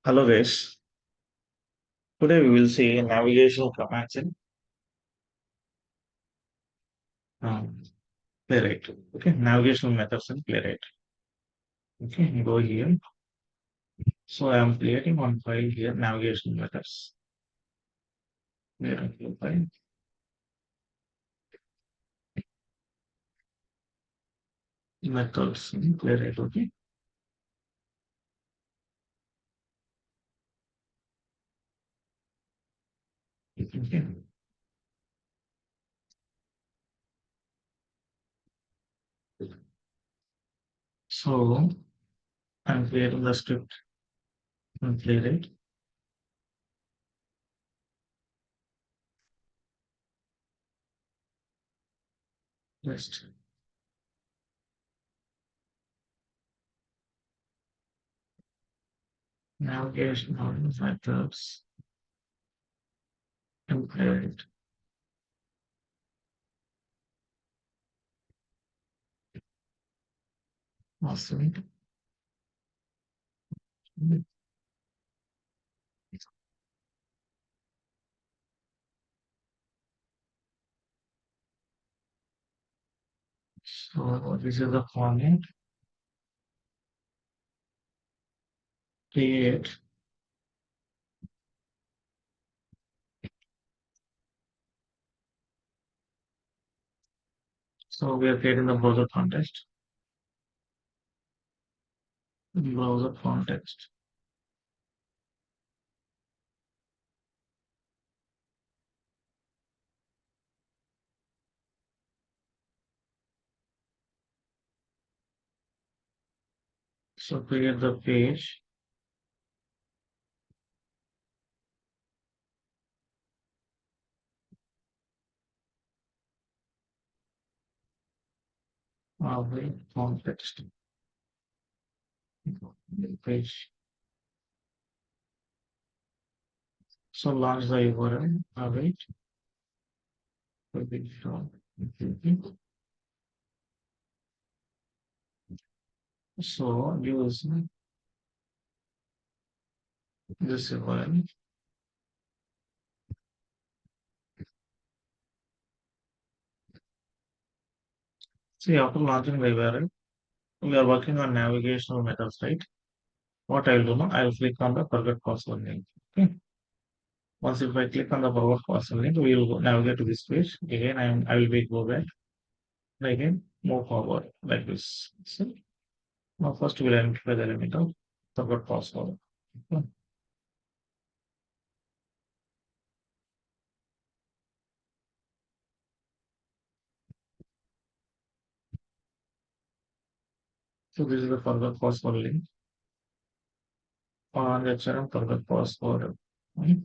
Hello guys, today we will see navigational commands in um, Playwright. Okay, navigational methods in Playwright. Okay, go here. So I am creating one file here, navigational methods. Where are the file? Methods in Playwright. Okay, okay. So I'm creating the script in Playwright. Just navigational methods in Playwright. Awesome. So this is the format. Create. So we are creating the browser context. Browser context. So create the page. Wait, context page. So launch the URL. Wait, page shop. So use this URL. See, after launching the URL, we are working on navigational methods, right? What I will do now, I will click on the forget password link. Okay. Once if I click on the forgot password link, we will navigate to this page. Again, I will be go back. And again, move forward like this. So now first we will enter the element of forgot password. Okay. So this is the forgot password link. On the channel forgot password. Right?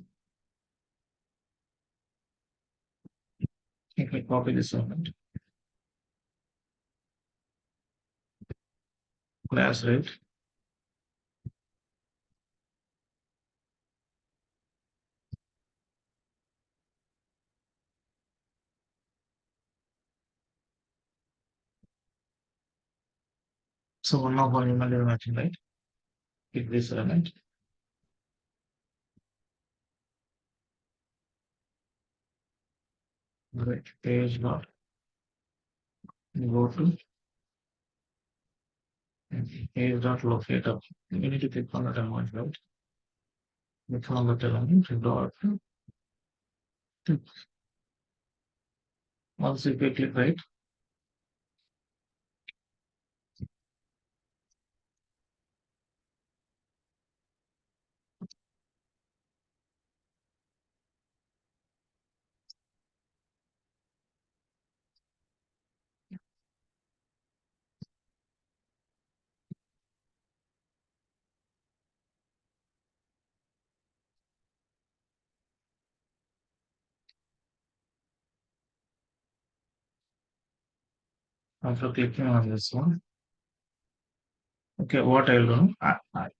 Let me copy this element. Class rate. So one of our email is matching, right? Pick this element. Right. Page dot go to page dot locator. You need to click on that element, right? Click on that element dot. Once you click right, after clicking on this one. Okay, what I will do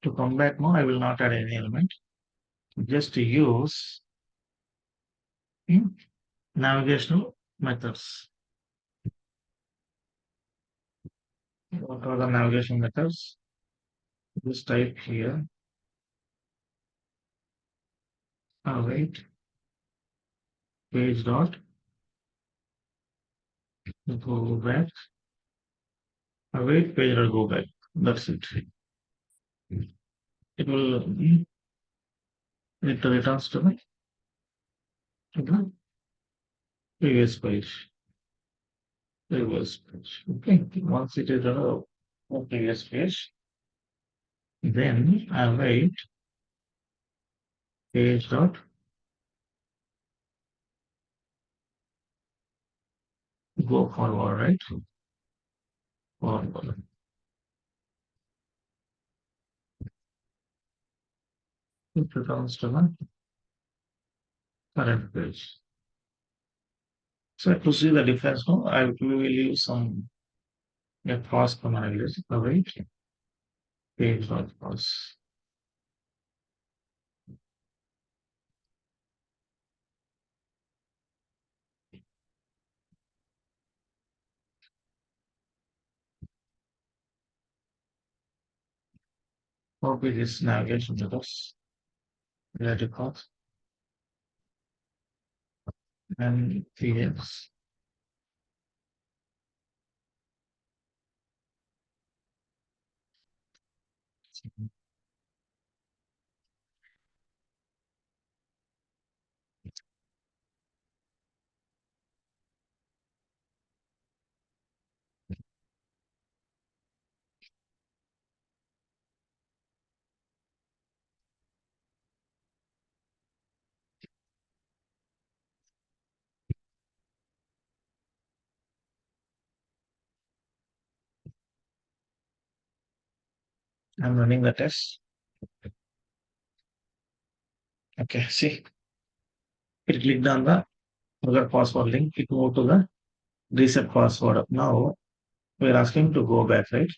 to come back now, I will not add any element. Just to use navigational methods. What are the navigation methods? Just type here await page dot go back. Await page dot go back. That's it. It will it returns to the previous page. Previous page. Okay. Once it is on previous page, then await page dot go forward, right? Forward. It returns to the current page. So to see the difference, no, we will use some cross command list. Await page dot cross. Copy this navigation methods related path and PX. I'm running the test. Okay, see, it clicked on the forgot password link. It moved to the reset password. Now we're asking to go back, right?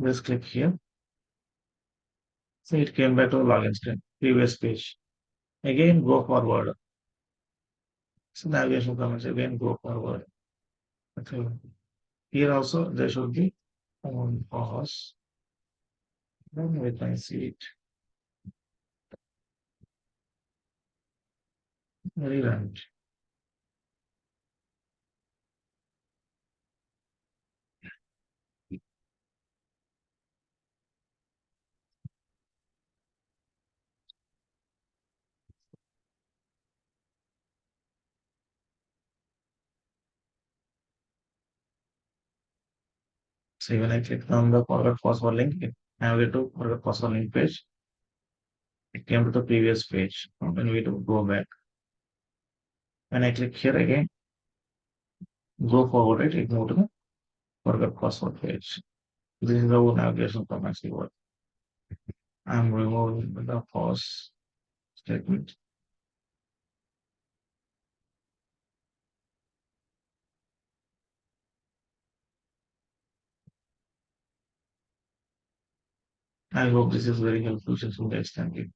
Just click here. So it came back to the login screen, previous page. Again, go forward. So navigation comments again go forward. Okay. Here also there should be on pause. Then we can see it. Very right. So when I click on the forward password link, it navigate to forward password link page. It came to the previous page. When we do go back. When I click here again, go forward, right? It moved to the forgot password page. This is how navigation commands work. I'm removing the pause statement. I hope this is very helpful. Thank you.